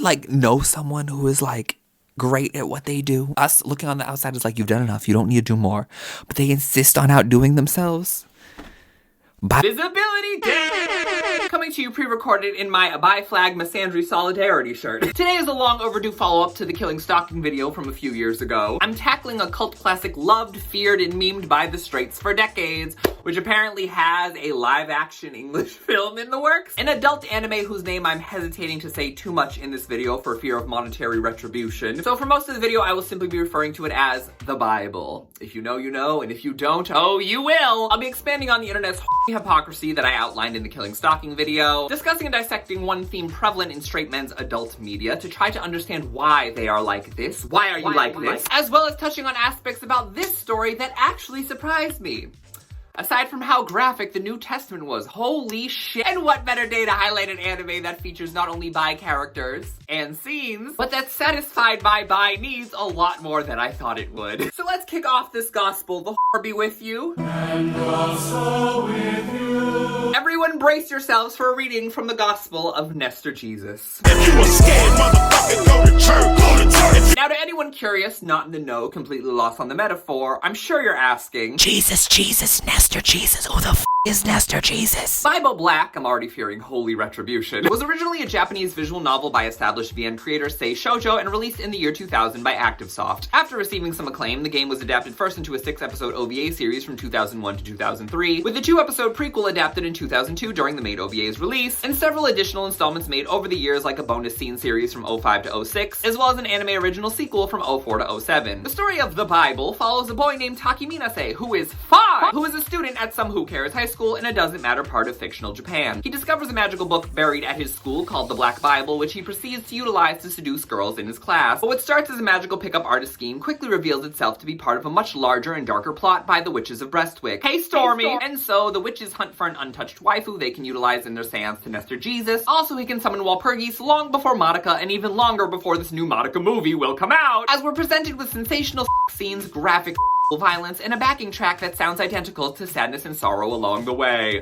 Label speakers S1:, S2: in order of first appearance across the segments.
S1: like know someone who is like great at what they do? Us looking on the outside is like, you've done enough, you don't need to do more. But they insist on outdoing themselves.
S2: Visibility Day! Coming to you pre-recorded in my Bi Flag Misandry Solidarity shirt. Today is a long overdue follow-up to the Killing Stalking video from a few years ago. I'm tackling a cult classic loved, feared, and memed by the straights for decades, which apparently has a live-action English film in the works. An adult anime whose name I'm hesitating to say too much in this video for fear of monetary retribution. So for most of the video, I will simply be referring to it as the Bible. If you know, you know, and if you don't, oh, you will! I'll be expanding on the internet's hypocrisy that I outlined in the Killing Stalking video, discussing and dissecting one theme prevalent in straight men's adult media to try to understand why they are like this, why are you like this, as well as touching on aspects about this story that actually surprised me. Aside from how graphic the New Testament was, holy shit. And what better day to highlight an anime that features not only bi characters and scenes, but that satisfied my bi needs a lot more than I thought it would. So let's kick off this gospel. The whore be with you. And also with you. Everyone brace yourselves for a reading from the Gospel of Nestor Jesus.
S3: If you were scared, motherfucker, go to church, go to church.
S2: Now to anyone curious, not in the know, completely lost on the metaphor, I'm sure you're asking,
S1: Jesus, Nestor Jesus, who the f is Nestor Jesus?
S2: Bible Black, I'm already fearing holy retribution, was originally a Japanese visual novel by established VN creator Sei Shoujo and released in the year 2000 by ActiveSoft. After receiving some acclaim, the game was adapted first into a 6-episode OVA series from 2001 to 2003, with the 2-episode prequel adapted in 2002 during the main OVA's release, and several additional installments made over the years like a bonus scene series from 05 to 06, as well as an anime original sequel from 04 to 07. The story of the Bible follows a boy named Taki Minase, who is 5, who is a student at some Who Cares high school in a doesn't matter part of fictional Japan. He discovers a magical book buried at his school called the Black Bible, which he proceeds to utilize to seduce girls in his class. But what starts as a magical pickup artist scheme quickly reveals itself to be part of a much larger and darker plot by the witches of Brestwick. Hey Stormy! And so the witches hunt for an untouched waifu they can utilize in their seance to Nestor Jesus. Also, he can summon Walpurgis long before Madoka and even longer before this new Madoka movie will come out, as we're presented with sensational scenes, graphic violence, and a backing track that sounds identical to Sadness and Sorrow along the way.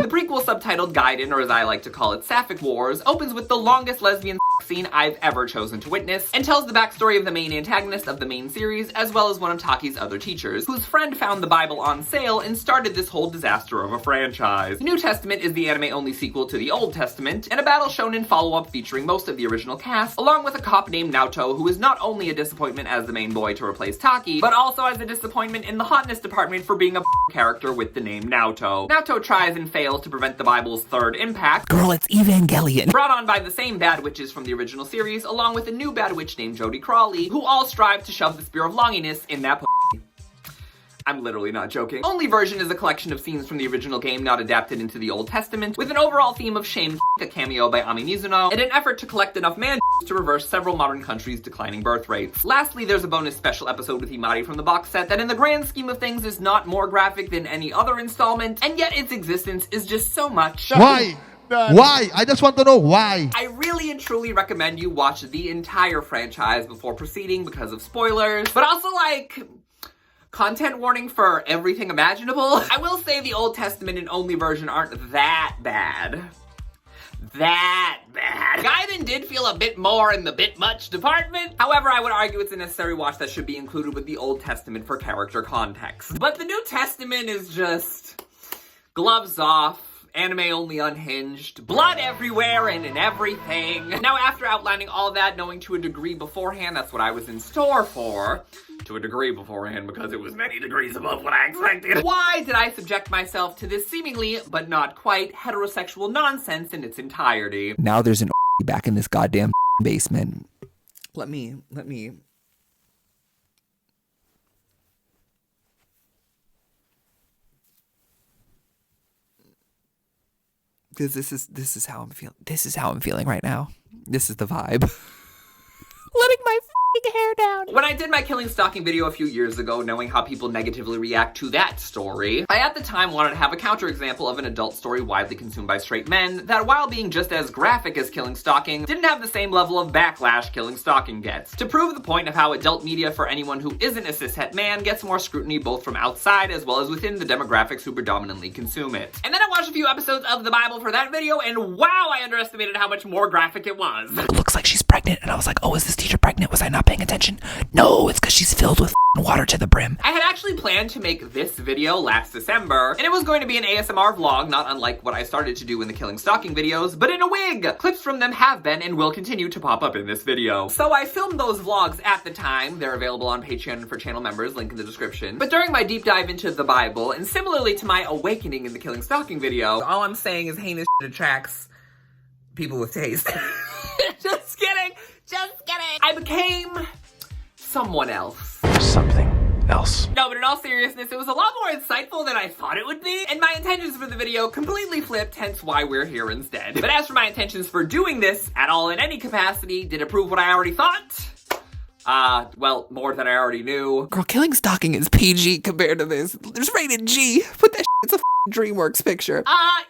S2: The prequel, subtitled Gaiden, or as I like to call it, Sapphic Wars, opens with the longest lesbian scene I've ever chosen to witness, and tells the backstory of the main antagonist of the main series, as well as one of Taki's other teachers, whose friend found the Bible on sale and started this whole disaster of a franchise. The New Testament is the anime-only sequel to the Old Testament, and a battle shonen follow-up featuring most of the original cast, along with a cop named Naoto, who is not only a disappointment as the main boy to replace Taki, but also as a disappointment in the hotness department for being a character with the name Naoto. Naoto tries and fails to prevent the Bible's third impact.
S1: Girl, it's Evangelion.
S2: Brought on by the same bad witches from the original series, along with a new bad witch named Jodie Crawley, who all strive to shove the spear of longiness in that I'm literally not joking. Only version is a collection of scenes from the original game not adapted into the Old Testament, with an overall theme of shame, a cameo by Ami Mizuno, and an effort to collect enough man to reverse several modern countries' declining birth rates. Lastly, there's a bonus special episode with Himari from the box set that in the grand scheme of things is not more graphic than any other installment, and yet its existence is just so much.
S4: Why? Why? I just want to know why.
S2: I really and truly recommend you watch the entire franchise before proceeding because of spoilers, but also like content warning for everything imaginable. I will say the Old Testament and only version aren't that bad. Gaiden did feel a bit more in the bit much department. However, I would argue it's a necessary watch that should be included with the Old Testament for character context. But the New Testament is just gloves off. Anime only unhinged, blood everywhere and in everything. Now, after outlining all that, knowing to a degree beforehand, that's what I was in store for. To a degree beforehand, because it was many degrees above what I expected. Why did I subject myself to this seemingly, but not quite, heterosexual nonsense in its entirety?
S1: Now there's an back in this goddamn basement. Let me. Because this is how I'm feeling. This is how I'm feeling right now. This is the vibe. letting my f***ing hair down.
S2: When I did my Killing Stalking video a few years ago, knowing how people negatively react to that story, I at the time wanted to have a counterexample of an adult story widely consumed by straight men that, while being just as graphic as Killing Stalking, didn't have the same level of backlash Killing Stalking gets. To prove the point of how adult media for anyone who isn't a cishet man gets more scrutiny both from outside as well as within the demographics who predominantly consume it. And then I watched a few episodes of the Bible for that video, and wow, I underestimated how much more graphic it was.
S1: Looks like she's pregnant, and I was like, oh, is this teacher pregnant? Was I not paying attention? No, it's because she's filled with water to the brim.
S2: I had actually planned to make this video last December, and it was going to be an ASMR vlog, not unlike what I started to do in the Killing Stalking videos, but in a wig! Clips from them have been and will continue to pop up in this video. So I filmed those vlogs at the time. They're available on Patreon for channel members, link in the description. But during my deep dive into the Bible, and similarly to my awakening in the Killing Stalking video, all I'm saying is heinous shit attracts people with taste. Just kidding! Just kidding! I became someone else.
S5: Something else.
S2: No, but in all seriousness, it was a lot more insightful than I thought it would be, and my intentions for the video completely flipped, hence why we're here instead. But as for my intentions for doing this at all in any capacity, did it prove what I already thought? Well, more than I already knew.
S1: Girl, Killing Stalking is PG compared to this. There's rated G. Put that shit, it's a DreamWorks picture.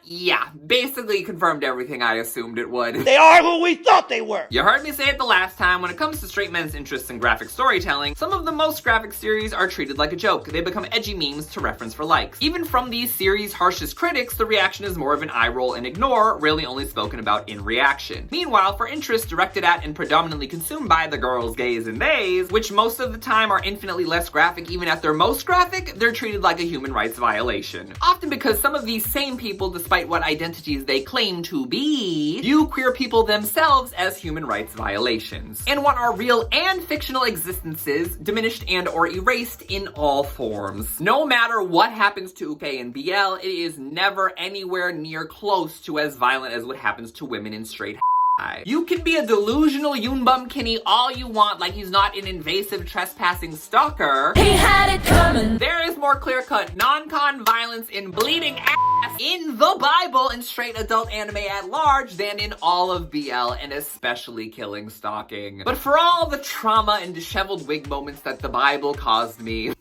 S2: Yeah. Basically confirmed everything I assumed it would.
S6: They are who we thought they were.
S2: You heard me say it the last time, when it comes to straight men's interests in graphic storytelling, some of the most graphic series are treated like a joke. They become edgy memes to reference for likes. Even from these series' harshest critics, the reaction is more of an eye roll and ignore, rarely only spoken about in reaction. Meanwhile, for interests directed at and predominantly consumed by the girls, gays, and theys, which most of the time are infinitely less graphic even at their most graphic, they're treated like a human rights violation. Often because some of these same people, despite what identities they claim to be, view queer people themselves as human rights violations, and want our real and fictional existences diminished and or erased in all forms. No matter what happens to Uke and BL, it is never anywhere near close to as violent as what happens to women in straight. You can be a delusional Yoonbum Kinney all you want, like he's not an invasive trespassing stalker. He had it coming. There is more clear-cut non-con violence in bleeding ass in the Bible and straight adult anime at large than in all of BL, and especially Killing Stalking. But for all the trauma and disheveled wig moments that the Bible caused me,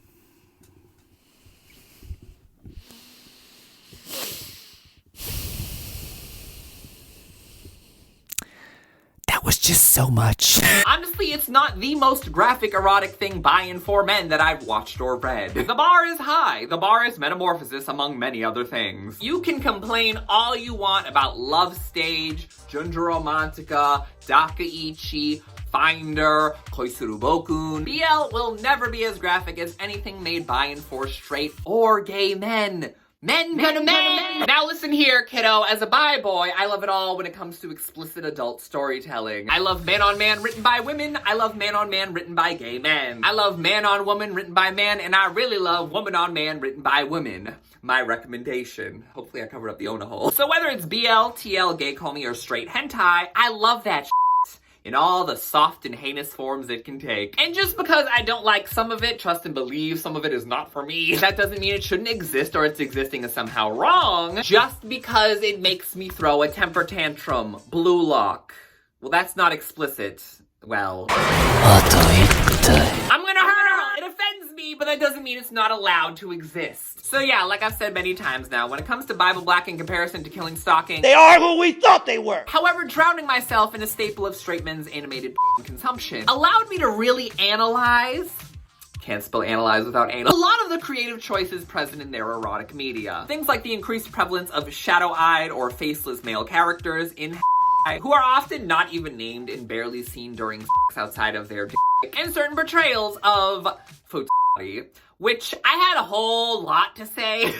S1: Was just so much.
S2: Honestly, it's not the most graphic erotic thing by and for men that I've watched or read. The bar is high. The bar is metamorphosis among many other things. You can complain all you want about Love Stage, Junja Romantica, Dakaichi, Finder, Koisuru Bokun. BL will never be as graphic as anything made by and for straight or gay men. Men. Now listen here, kiddo. As a bi boy, I love it all when it comes to explicit adult storytelling. I love man-on-man written by women. I love man-on-man written by gay men. I love man-on-woman written by men, and I really love woman-on-man written by women. My recommendation. Hopefully I covered up the Ona hole. So whether it's BL, TL, gay call me, or straight hentai, I love that shit in all the soft and heinous forms it can take. And just because I don't like some of it, trust and believe some of it is not for me, that doesn't mean it shouldn't exist or its existing is somehow wrong, just because it makes me throw a temper tantrum. Blue lock. Well, that's not explicit. Well, I'm gonna hurt her! It offends me, but that doesn't mean it's not allowed to exist. So yeah, like I've said many times now, when it comes to Bible Black in comparison to Killing Stalking,
S6: they are who we thought they were.
S2: However, drowning myself in a staple of straight men's animated consumption allowed me to really analyze, can't spell analyze without anal, a lot of the creative choices present in their erotic media. Things like the increased prevalence of shadow-eyed or faceless male characters in who are often not even named and barely seen during sex outside of their dick, and certain portrayals of futility, which I had a whole lot to say in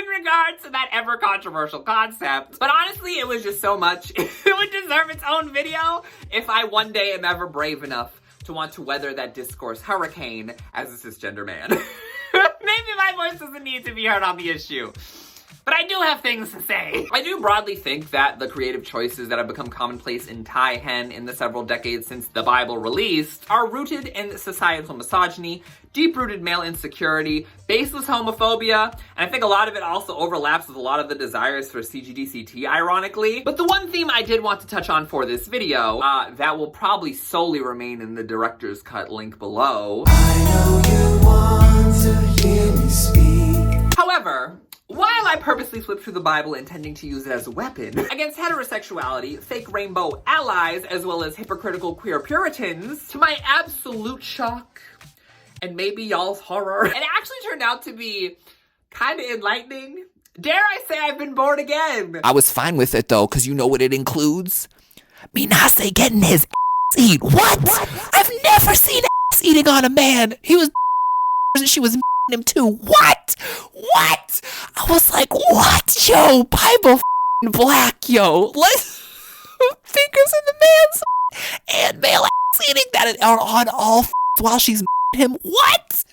S2: regards to that ever controversial concept. But honestly, it was just so much. It would deserve its own video if I one day am ever brave enough to want to weather that discourse hurricane as a cisgender man. Maybe my voice doesn't need to be heard on the issue. but I do have things to say. I do broadly think that the creative choices that have become commonplace in Thai hen in the several decades since the Bible released are rooted in societal misogyny, deep-rooted male insecurity, baseless homophobia, and I think a lot of it also overlaps with a lot of the desires for CGDCT, ironically. But the one theme I did want to touch on for this video, that will probably solely remain in the director's cut link below.
S7: I know you want to hear me speak.
S2: However, while I purposely flipped through the Bible intending to use it as a weapon against heterosexuality, fake rainbow allies, as well as hypocritical queer Puritans, to my absolute shock, and maybe y'all's horror, it actually turned out to be kind of enlightening. Dare I say I've been born again?
S1: I was fine with it though, because you know what it includes? Minase getting his ass eat. What? I've never seen ass eating on a man. He was and she was him too. What? I was like, what? Yo, Bible black, yo. Let's fingers in the man's and male ass eating that on all while she's him. What?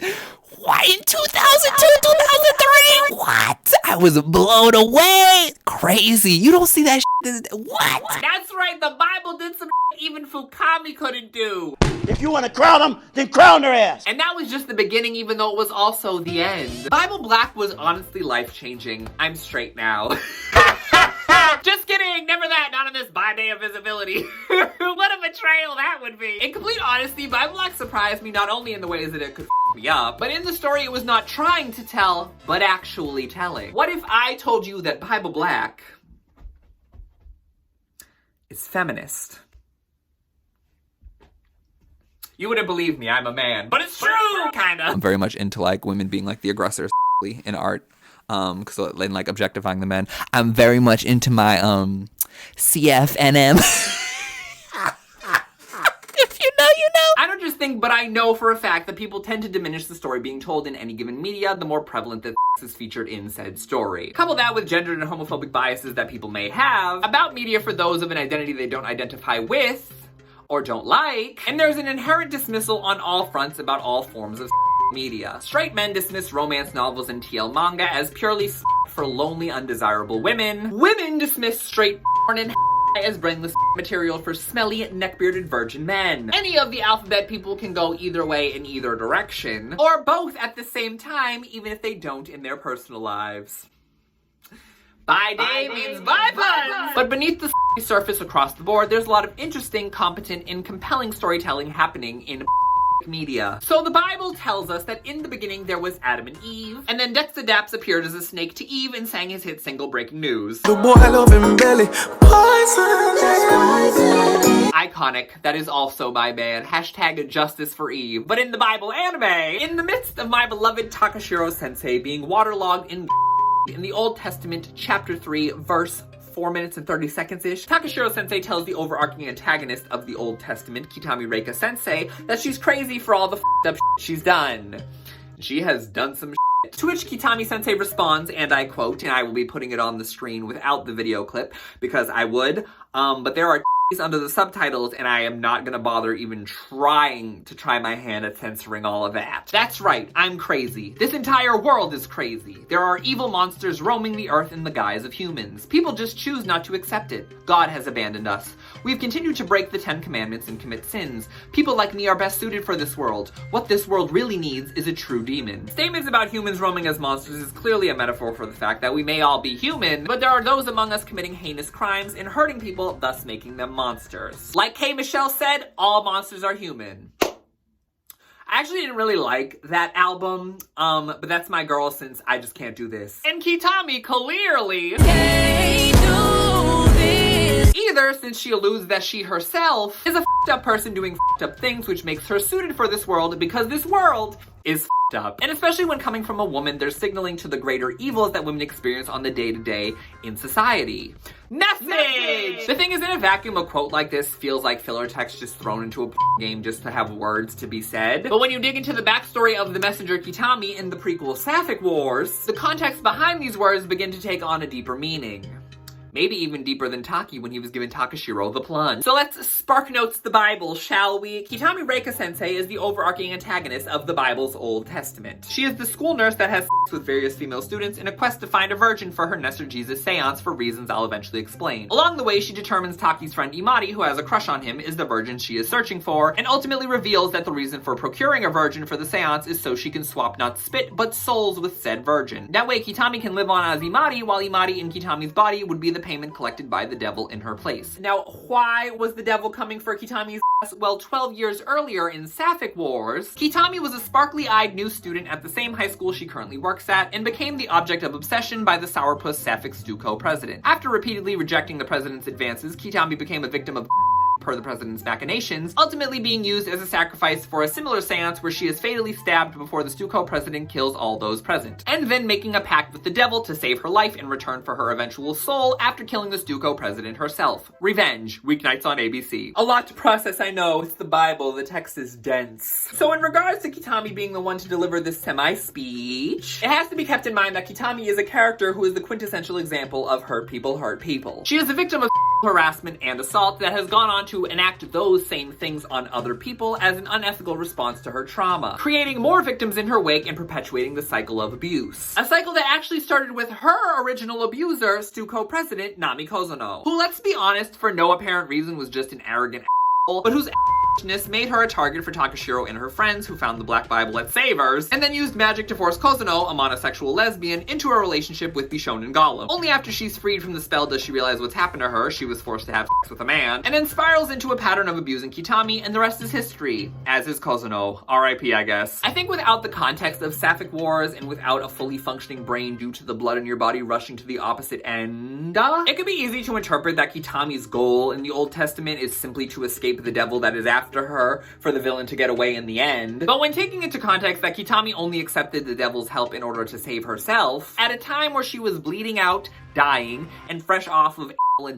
S1: Why in 2002, 2003? What? I was blown away. Crazy. You don't see that shit. What?
S2: That's right, the Bible did some even Fukami couldn't do.
S6: If you want to crown them, then crown their ass.
S2: And that was just the beginning, even though it was also the end. Bible Black was honestly life-changing. I'm straight now. Just kidding, never that, not on this bi day of visibility. What a betrayal that would be. In complete honesty, Bible Black surprised me not only in the ways that it could me up, but in the story it was not trying to tell, but actually telling. What if I told you that Bible Black is feminist? You wouldn't believe me, I'm a man, but it's true, kinda.
S1: I'm very much into like women being like the aggressors in art. Because like objectifying the men. I'm very much into my CFNM. If you know, you know.
S2: I don't just think, but I know for a fact that people tend to diminish the story being told in any given media, the more prevalent that is featured in said story. Couple that with gendered and homophobic biases that people may have about media for those of an identity they don't identify with or don't like, and there's an inherent dismissal on all fronts about all forms of media. Straight men dismiss romance novels and TL manga as purely for lonely, undesirable women. Women dismiss straight porn and as brainless material for smelly, neck-bearded virgin men. Any of the alphabet people can go either way in either direction, or both at the same time, even if they don't in their personal lives. Bi day means bi puns! But beneath the surface across the board, there's a lot of interesting, competent, and compelling storytelling happening in media. So the Bible tells us that in the beginning there was Adam and Eve, and then Dexter Daps appeared as a snake to Eve and sang his hit single Breaking News.
S7: The boy love him belly.
S2: Iconic. That is also my man. Hashtag justice for Eve. But in the Bible anime, in the midst of my beloved Takashiro sensei being waterlogged in the Old Testament, chapter 3, verse 4 minutes and 30 seconds-ish, Takashiro Sensei tells the overarching antagonist of the Old Testament, Kitami Reika Sensei, that she's crazy for all the up she's done. She has done some shit. To which Kitami Sensei responds, and I quote, and I will be putting it on the screen without the video clip, because I would, but there are under the subtitles, and I am not gonna bother even trying to try my hand at censoring all of that. That's right, I'm crazy. This entire world is crazy. There are evil monsters roaming the earth in the guise of humans. People just choose not to accept it. God has abandoned us. We've continued to break the 10 Commandments and commit sins. People like me are best suited for this world. What this world really needs is a true demon. Statements about humans roaming as monsters is clearly a metaphor for the fact that we may all be human, but there are those among us committing heinous crimes and hurting people, thus making them monsters. Like K. Michelle said, all monsters are human. I actually didn't really like that album, but that's my girl since I just can't do this. And Kitami clearly can't do this either, since she alludes that she herself is a f***ed up person doing f***ed up things, which makes her suited for this world because this world is f***ed up. And especially when coming from a woman, they're signaling to the greater evils that women experience on the day-to-day in society. Message! The thing is, in a vacuum, a quote like this feels like filler text just thrown into a game just to have words to be said. But when you dig into the backstory of the messenger Kitami in the prequel Sapphic Wars, the context behind these words begin to take on a deeper meaning. Maybe even deeper than Taki when he was given Takashiro the plunge. So let's spark notes the Bible, shall we? Kitami Reika Sensei is the overarching antagonist of the Bible's Old Testament. She is the school nurse that has sex with various female students in a quest to find a virgin for her Nestor Jesus seance for reasons I'll eventually explain. Along the way, she determines Taki's friend Imari, who has a crush on him, is the virgin she is searching for, and ultimately reveals that the reason for procuring a virgin for the seance is so she can swap not spit, but souls with said virgin. That way, Kitami can live on as Imari, while Imari in Kitami's body would be the payment collected by the devil in her place. Now, why was the devil coming for Kitami's ass? Well, 12 years earlier in Sapphic Wars, Kitami was a sparkly-eyed new student at the same high school she currently works at, and became the object of obsession by the sourpuss Sapphic Stuco president. After repeatedly rejecting the president's advances, Kitami became a victim of per the president's machinations, ultimately being used as a sacrifice for a similar seance where she is fatally stabbed before the Stuco president kills all those present, and then making a pact with the devil to save her life in return for her eventual soul after killing the Stuco president herself. Revenge, weeknights on ABC. A lot to process, I know. It's the Bible. The text is dense. So in regards to Kitami being the one to deliver this semi-speech, it has to be kept in mind that Kitami is a character who is the quintessential example of hurt people hurt people. She is a victim of harassment and assault that has gone on to enact those same things on other people as an unethical response to her trauma, creating more victims in her wake and perpetuating the cycle of abuse. A cycle that actually started with her original abuser, Stuco president Nami Kozono, who, let's be honest, for no apparent reason was just an arrogant asshole, but whose made her a target for Takashiro and her friends who found the Black Bible at Savers, and then used magic to force Kozono, a monosexual lesbian, into a relationship with Bishonen Golem. Only after she's freed from the spell does she realize what's happened to her. She was forced to have sex with a man, and then spirals into a pattern of abusing Kitami, and the rest is history. As is Kozono. R.I.P. I guess. I think without the context of Sapphic Wars, and without a fully functioning brain due to the blood in your body rushing to the opposite end, it could be easy to interpret that Kitami's goal in the Old Testament is simply to escape the devil that is after her for the villain to get away in the end. But when taking into context that Kitami only accepted the devil's help in order to save herself, at a time where she was bleeding out, dying, and fresh off of and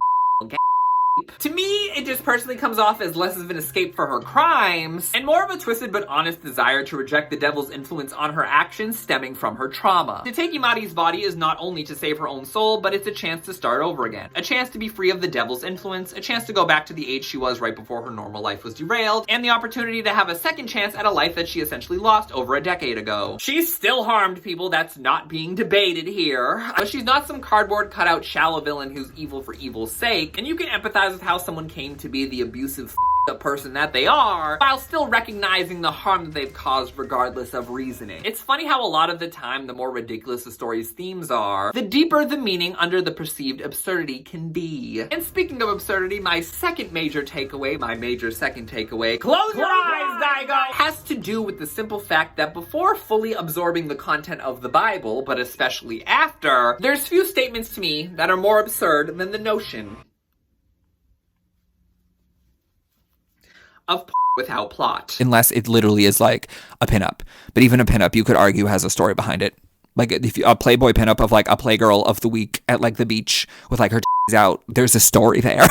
S2: to me, it just personally comes off as less of an escape for her crimes, and more of a twisted but honest desire to reject the devil's influence on her actions stemming from her trauma. To take Imari's body is not only to save her own soul, but it's a chance to start over again. A chance to be free of the devil's influence, a chance to go back to the age she was right before her normal life was derailed, and the opportunity to have a second chance at a life that she essentially lost over a decade ago. She's still harmed people, that's not being debated here, but she's not some cardboard cutout shallow villain who's evil for evil's sake, and you can empathize with how someone came to be the abusive the person that they are, while still recognizing the harm that they've caused regardless of reasoning. It's funny how a lot of the time, the more ridiculous the story's themes are, the deeper the meaning under the perceived absurdity can be. And speaking of absurdity, my second major takeaway, close your eyes, Daigo, has to do with the simple fact that before fully absorbing the content of the Bible, but especially after, there's few statements to me that are more absurd than the notion of without plot.
S1: Unless it literally is like a pinup. But even a pinup, you could argue, has a story behind it. Like if you, a Playboy pinup of like a Playgirl of the week at like the beach with like her titties out, there's a story there.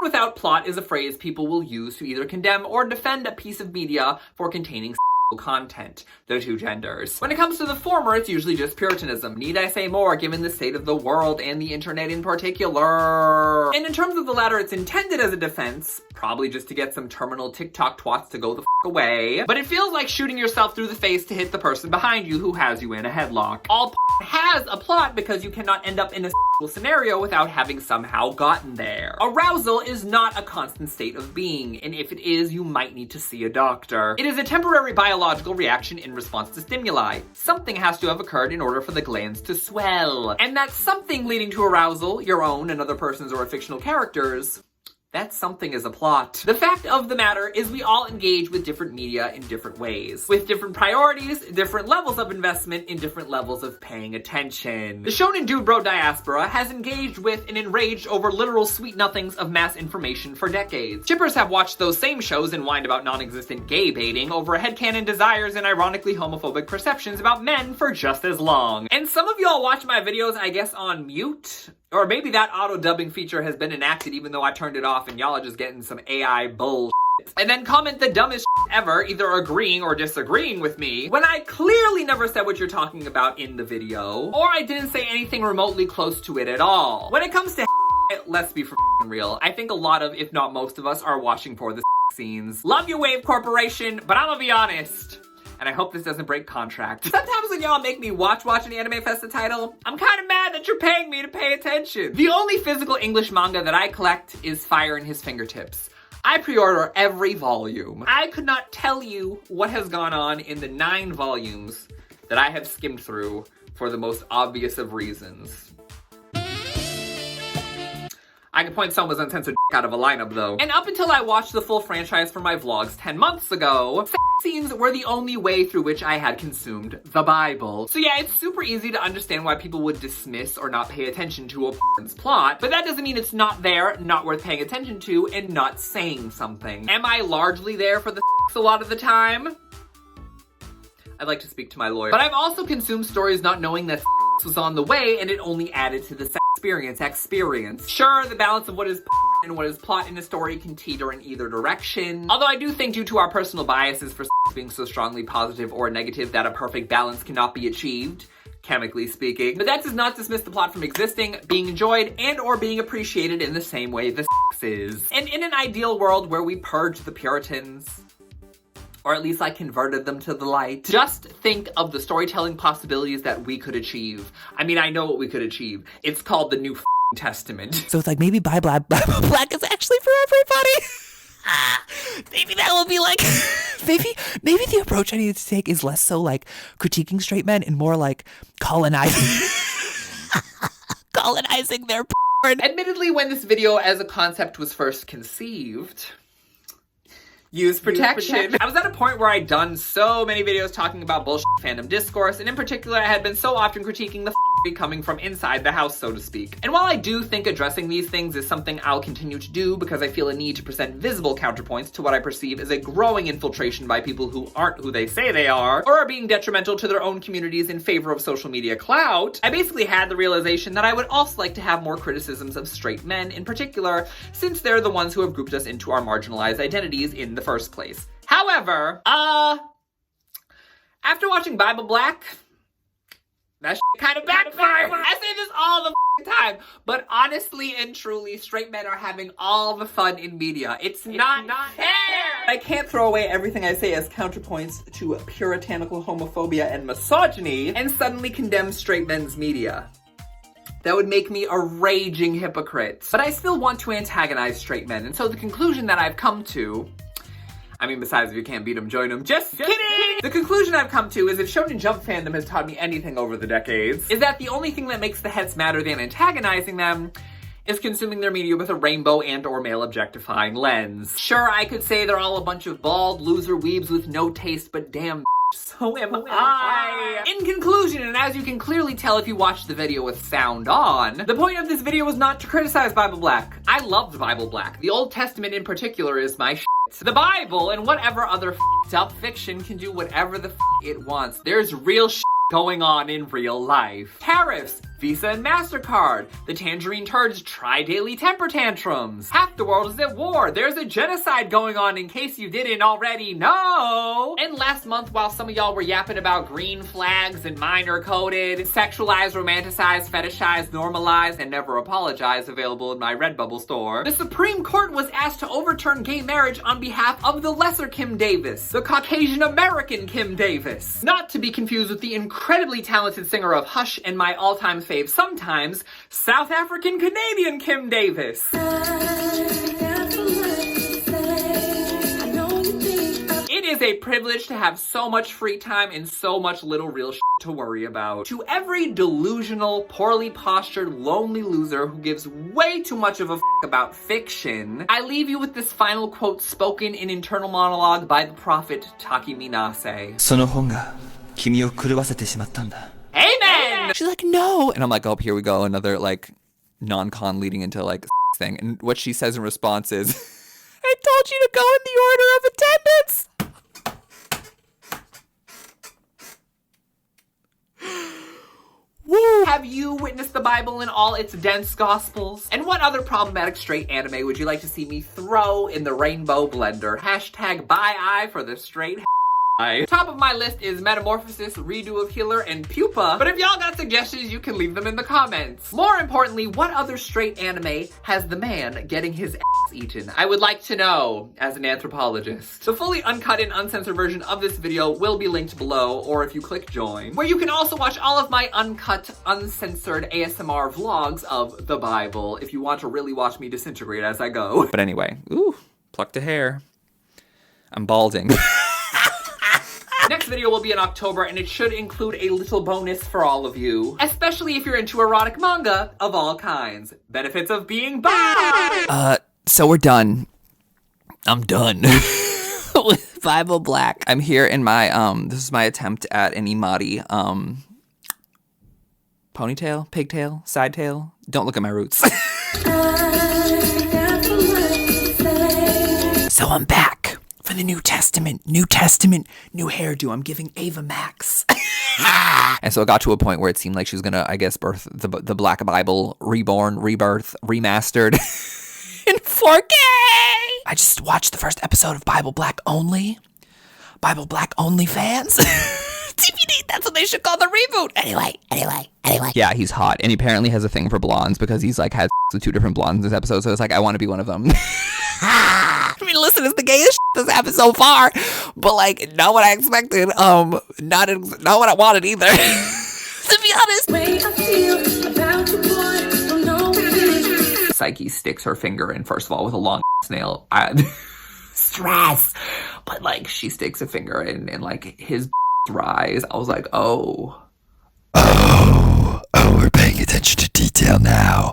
S2: Without plot is a phrase people will use to either condemn or defend a piece of media for containing content, the two genders. When it comes to the former, it's usually just Puritanism. Need I say more, given the state of the world and the internet in particular? And in terms of the latter, it's intended as a defense, probably just to get some terminal TikTok twats to go the away. But it feels like shooting yourself through the face to hit the person behind you who has you in a headlock. All has a plot because you cannot end up in a scenario without having somehow gotten there. Arousal is not a constant state of being, and if it is, you might need to see a doctor. It is a temporary biological reaction in response to stimuli. Something has to have occurred in order for the glands to swell. And that something leading to arousal, your own, another person's, or a fictional character's, that something is a plot. The fact of the matter is we all engage with different media in different ways, with different priorities, different levels of investment, and different levels of paying attention. The shonen dude bro diaspora has engaged with and enraged over literal sweet nothings of mass information for decades. Shippers have watched those same shows and whined about non-existent gay baiting over headcanon desires and ironically homophobic perceptions about men for just as long. And some of y'all watch my videos, I guess, on mute? Or maybe that auto-dubbing feature has been enacted even though I turned it off and y'all are just getting some AI bullshit. it, and then comment the dumbest ever, either agreeing or disagreeing with me, when I clearly never said what you're talking about in the video, or I didn't say anything remotely close to it at all. When it comes to let's be real, I think a lot of, if not most of us, are watching for the scenes. Love you, Wave Corporation, but I'm gonna be honest, and I hope this doesn't break contract. Sometimes when y'all make me watch an Anime Festa title, I'm kind of mad that you're paying me to pay attention. The only physical English manga that I collect is Fire in His Fingertips. I pre-order every volume. I could not tell you what has gone on in the 9 volumes that I have skimmed through for the most obvious of reasons. I can point Selma's uncensored out of a lineup though. And up until I watched the full franchise for my vlogs 10 months ago, sex scenes were the only way through which I had consumed the Bible. So yeah, it's super easy to understand why people would dismiss or not pay attention to a plot, but that doesn't mean it's not there, not worth paying attention to, and not saying something. Am I largely there for the sex a lot of the time? I'd like to speak to my lawyer. But I've also consumed stories not knowing that sex was on the way, and it only added to the sex experience. Sure, the balance of what is and what is plot in a story can teeter in either direction. Although I do think due to our personal biases for being so strongly positive or negative that a perfect balance cannot be achieved, chemically speaking. But that does not dismiss the plot from existing, being enjoyed, and or being appreciated in the same way the sex is. And in an ideal world where we purge the Puritans, or at least I converted them to the light, just think of the storytelling possibilities that we could achieve. I mean, I know what we could achieve. It's called the New Testament.
S1: So it's like maybe Bible Black is actually for everybody. Maybe that will be like, maybe the approach I need to take is less so like critiquing straight men and more like colonizing their porn.
S2: Admittedly, when this video as a concept was first conceived, use protection. I was at a point where I'd done so many videos talking about bullshit fandom discourse, and in particular, I had been so often critiquing the coming from inside the house, so to speak. And while I do think addressing these things is something I'll continue to do because I feel a need to present visible counterpoints to what I perceive as a growing infiltration by people who aren't who they say they are, or are being detrimental to their own communities in favor of social media clout, I basically had the realization that I would also like to have more criticisms of straight men in particular, since they're the ones who have grouped us into our marginalized identities in the first place. However, after watching Bible Black, that shit kind of backfired. I say this all the time, but honestly and truly, straight men are having all the fun in media. It's not fair. I can't throw away everything I say as counterpoints to puritanical homophobia and misogyny and suddenly condemn straight men's media. That would make me a raging hypocrite. But I still want to antagonize straight men, and so the conclusion that I've come to, I mean, besides if you can't beat them, join them. Just kidding! The conclusion I've come to is if Shonen Jump fandom has taught me anything over the decades, is that the only thing that makes the heads madder than antagonizing them is consuming their media with a rainbow and or male objectifying lens. Sure, I could say they're all a bunch of bald loser weebs with no taste, but damn, so am I. In conclusion, and as you can clearly tell if you watch the video with sound on, the point of this video was not to criticize Bible Black. I loved Bible Black. The Old Testament in particular is my shit. The Bible and whatever other up fiction can do whatever the it wants. There's real shit going on in real life. Tariffs, Visa and MasterCard, the Tangerine Turds try daily temper tantrums. Half the world is at war. There's a genocide going on in case you didn't already know. And last month, while some of y'all were yapping about green flags and minor coded, sexualized, romanticized, fetishized, normalized, and never apologized available in my Redbubble store, the Supreme Court was asked to overturn gay marriage on behalf of the lesser Kim Davis, the Caucasian American Kim Davis. Not to be confused with the incredibly talented singer of Hush and my all-time fave sometimes, South African Canadian Kim Davis. It is a privilege to have so much free time and so much little real shit to worry about. To every delusional, poorly postured, lonely loser who gives way too much of a about fiction, I leave you with this final quote spoken in internal monologue by the prophet Taki Minase.
S5: その本が君を狂わせてしまったんだ.
S2: Amen!
S1: She's like, no. And I'm like, oh, here we go. Another like non-con leading into like thing. And what she says in response is, I told you to go in the order of attendance. Woo!
S2: Have you witness the Bible in all its dense gospels? And what other problematic straight anime would you like to see me throw in the rainbow blender? Hashtag buy eye for the straight Top of my list is Metamorphosis, Redo of Healer, and Pupa, but if y'all got suggestions, you can leave them in the comments. More importantly, what other straight anime has the man getting his ass eaten? I would like to know, as an anthropologist. The fully uncut and uncensored version of this video will be linked below, or if you click join, where you can also watch all of my uncut, uncensored ASMR vlogs of the Bible, if you want to really watch me disintegrate as I go.
S1: But anyway, ooh, plucked a hair. I'm balding.
S2: Next video will be in October, and it should include a little bonus for all of you, especially if you're into erotic manga of all kinds. Benefits of being bi!
S1: So we're done. I'm done with Bible Black. I'm here in my, this is my attempt at an Imadi, ponytail, pigtail, side tail. Don't look at my roots. So I'm back for the New Testament, new hairdo. I'm giving Ava Max. And so it got to a point where it seemed like she was gonna, I guess, birth the Black Bible, reborn, rebirth, remastered in 4K. I just watched the first episode of Bible Black Only. Bible Black Only fans. TBD, that's what they should call the reboot. Anyway. Yeah, he's hot. And he apparently has a thing for blondes because he's like had with 2 different blondes in this episode. So it's like, I want to be one of them. I mean, listen, it's the gayest that's happened so far, but like, not what I expected. Not what I wanted either. To be honest. Psyche sticks her finger in, first of all, with a long nail. Stress. But like, she sticks a finger in and like his rise. I was like, oh, we're paying attention to detail now.